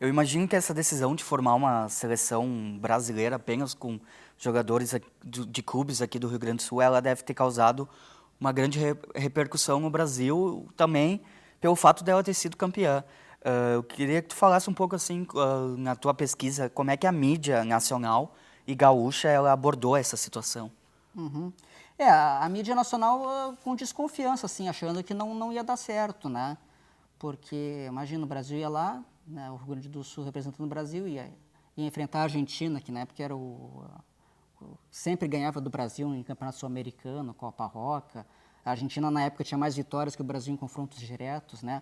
Eu imagino que essa decisão de formar uma seleção brasileira apenas com jogadores de clubes aqui do Rio Grande do Sul, ela deve ter causado uma grande repercussão no Brasil também pelo fato dela ter sido campeã. Eu queria que tu falasse um pouco assim, na tua pesquisa, como é que a mídia nacional e gaúcha ela abordou essa situação. Uhum. A mídia nacional com desconfiança, assim, achando que não ia dar certo, né? Porque, imagina, o Brasil ia lá, né, o Rio Grande do Sul representando o Brasil, ia enfrentar a Argentina, que na época era sempre ganhava do Brasil em Campeonato Sul-Americano, Copa Roca. A Argentina, na época, tinha mais vitórias que o Brasil em confrontos diretos, né?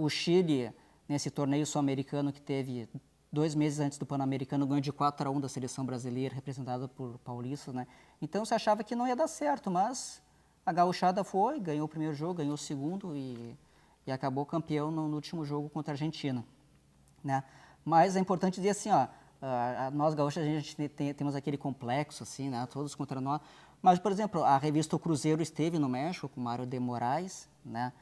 O Chile, nesse torneio sul-americano que teve 2 meses antes do Pan-Americano, ganhou de 4-1 da seleção brasileira, representada por paulistas, né? Então, você achava que não ia dar certo, mas a gauchada foi, ganhou o primeiro jogo, ganhou o segundo e acabou campeão no último jogo contra a Argentina, né? Mas é importante dizer assim, ó, nós gaúchos a gente temos aquele complexo, assim, né? Todos contra nós. Mas, por exemplo, a revista O Cruzeiro esteve no México com Mário de Moraes, né?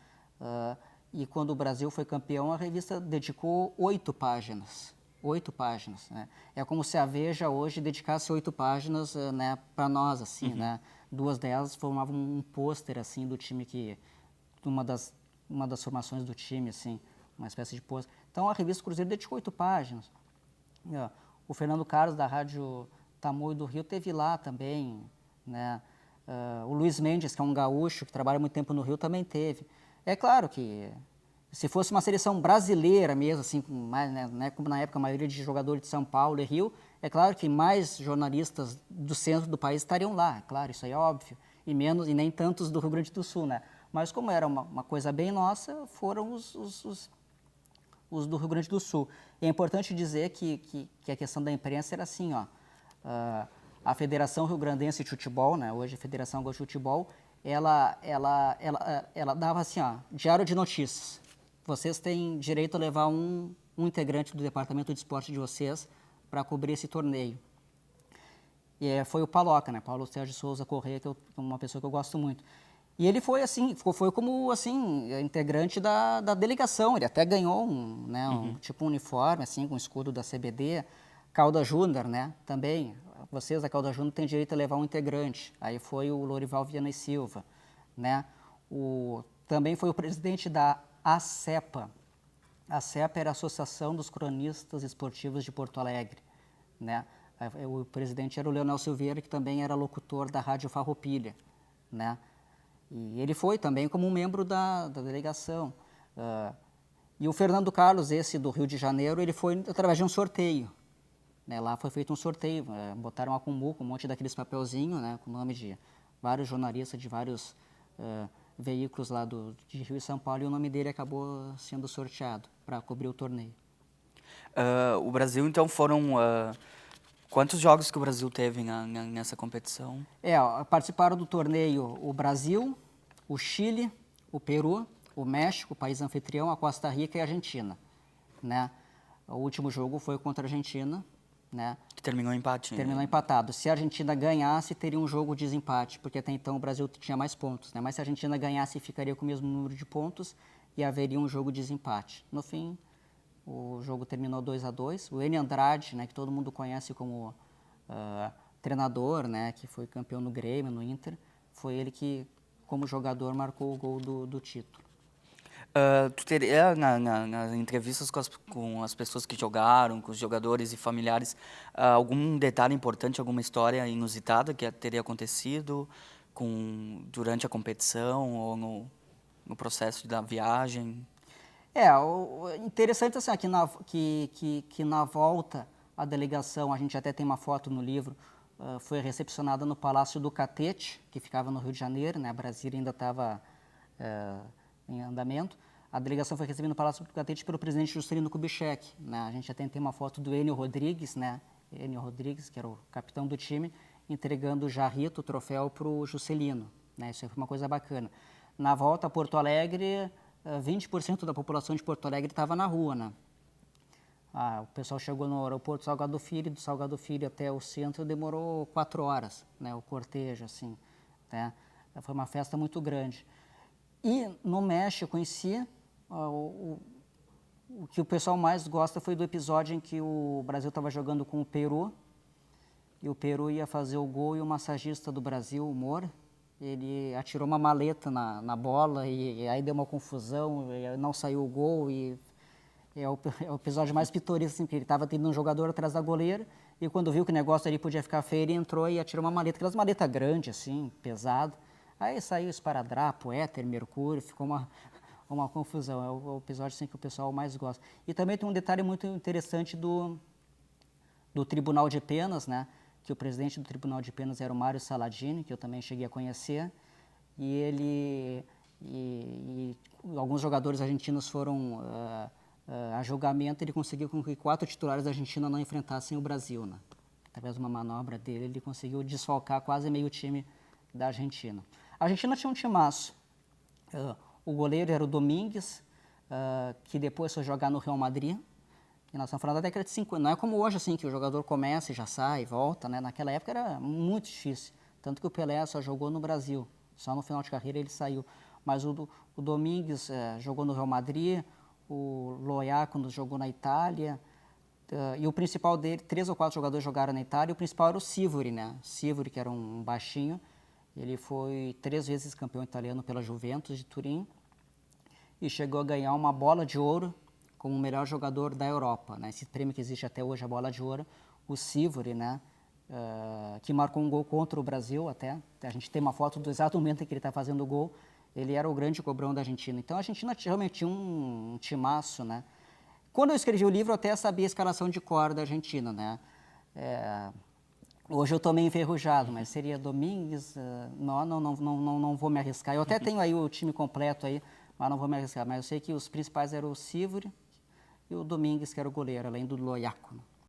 E quando o Brasil foi campeão, a revista dedicou 8 páginas. 8 páginas, né? É como se a Veja hoje dedicasse 8 páginas, né, para nós, assim, né? 2 delas formavam um pôster, assim, do time uma das formações do time, assim, uma espécie de pôster. Então, a revista Cruzeiro dedicou 8 páginas. O Fernando Carlos, da Rádio Tamoio do Rio, teve lá também, né? O Luiz Mendes, que é um gaúcho que trabalha muito tempo no Rio, também teve. É claro que se fosse uma seleção brasileira mesmo, assim, né, como na época a maioria de jogadores de São Paulo e Rio, é claro que mais jornalistas do centro do país estariam lá, é claro, isso aí é óbvio, e nem tantos do Rio Grande do Sul, né? Mas como era uma coisa bem nossa, foram os do Rio Grande do Sul. E é importante dizer que a questão da imprensa era assim, ó, a Federação Rio Grandense de Futebol, né, hoje a Federação Gaúcha de Futebol, ela dava assim, ó, diário de notícias. Vocês têm direito a levar um integrante do departamento de esporte de vocês para cobrir esse torneio. E foi o Paloca, né, Paulo Sérgio Souza Corrêa, que é uma pessoa que eu gosto muito. E ele foi assim, foi como assim, integrante da delegação. Ele até ganhou tipo um uniforme assim com o escudo da CBD. Cauda Júnior, né? Também, vocês da Cauda Júnior têm direito a levar um integrante. Aí foi o Lorival Viana e Silva, né? Também foi o presidente da ACEPA. A ACEPA era a Associação dos Cronistas Esportivos de Porto Alegre, né? O presidente era o Leonel Silveira, que também era locutor da Rádio Farroupilha, né? E ele foi também como um membro da delegação. E o Fernando Carlos, esse do Rio de Janeiro, ele foi através de um sorteio. Né? Lá foi feito um sorteio, botaram a cumbuca, um monte daqueles papelzinhos, né, com o nome de vários jornalistas de vários veículos lá de Rio e São Paulo, e o nome dele acabou sendo sorteado para cobrir o torneio. O Brasil, então, foram... quantos jogos que o Brasil teve nessa competição? Participaram do torneio o Brasil, o Chile, o Peru, o México, o país anfitrião, a Costa Rica e a Argentina, né? O último jogo foi contra a Argentina, né? Que terminou em empate. Terminou empatado. Se a Argentina ganhasse, teria um jogo de desempate, porque até então o Brasil tinha mais pontos, né? Mas se a Argentina ganhasse, ficaria com o mesmo número de pontos e haveria um jogo de desempate. No fim, o jogo terminou 2-2. O Enio Andrade, né, que todo mundo conhece como treinador, né, que foi campeão no Grêmio, no Inter, foi ele que, como jogador, marcou o gol do título. Tu teria, nas entrevistas com as pessoas que jogaram, com os jogadores e familiares, algum detalhe importante, alguma história inusitada que teria acontecido durante a competição ou no processo da viagem? O interessante assim, que na volta a delegação, a gente até tem uma foto no livro, foi recepcionada no Palácio do Catete, que ficava no Rio de Janeiro, né? A Brasília ainda estava em andamento. A delegação foi recebida no Palácio do Catete pelo presidente Juscelino Kubitschek, né? A gente até tem uma foto do Enio Rodrigues, né? Enio Rodrigues, que era o capitão do time, entregando o jarrito, o troféu, para o Juscelino, né? Isso foi uma coisa bacana. Na volta a Porto Alegre, 20% da população de Porto Alegre estava na rua, né? O pessoal chegou no aeroporto Salgado Filho, do Salgado Filho até o centro demorou 4 horas, né? O cortejo, assim, né? Foi uma festa muito grande. E no México em si, o que o pessoal mais gosta foi do episódio em que o Brasil estava jogando com o Peru, e o Peru ia fazer o gol e o massagista do Brasil, o Moura, ele atirou uma maleta na bola e aí deu uma confusão, e não saiu o gol e é o episódio mais pitoresco, assim, porque ele estava tendo um jogador atrás da goleira e quando viu que o negócio ali podia ficar feio, ele entrou e atirou uma maleta, aquelas maletas grandes, assim, pesado. Aí saiu esparadrapo, éter, mercúrio, ficou uma confusão. É o episódio assim, que o pessoal mais gosta. E também tem um detalhe muito interessante do Tribunal de Penas, né? Que o presidente do Tribunal de Penas era o Mário Saladini, que eu também cheguei a conhecer, e ele e alguns jogadores argentinos foram a julgamento. Ele conseguiu com que 4 titulares da Argentina não enfrentassem o Brasil, né? Através de uma manobra dele, ele conseguiu desfalcar quase meio time da Argentina. A Argentina tinha um timaço. O goleiro era o Domingues, que depois foi jogar no Real Madrid. E nós estamos falando da década de 50. Não é como hoje, assim, que o jogador começa e já sai, volta, né? Naquela época era muito difícil. Tanto que o Pelé só jogou no Brasil. Só no final de carreira ele saiu. Mas o Domingues jogou no Real Madrid, o Loiá quando jogou na Itália. E o principal dele, 3 ou 4 jogadores jogaram na Itália, e o principal era o Sivori, né? Sivori, que era um baixinho. Ele foi 3 vezes campeão italiano pela Juventus de Turim e chegou a ganhar uma bola de ouro como o melhor jogador da Europa, né? Esse prêmio que existe até hoje, a bola de ouro, o Sivori, né? Que marcou um gol contra o Brasil até. A gente tem uma foto do exato momento em que ele está fazendo o gol. Ele era o grande cobrão da Argentina. Então a Argentina realmente tinha um timaço, né? Quando eu escrevi o livro, eu até sabia a escalação de cor da Argentina, né? Hoje eu estou meio enferrujado, mas seria Domingues, não vou me arriscar. Eu até tenho aí o time completo aí, mas não vou me arriscar. Mas eu sei que os principais eram o Sivori e o Domingues, que era o goleiro, além do Loiaco, né?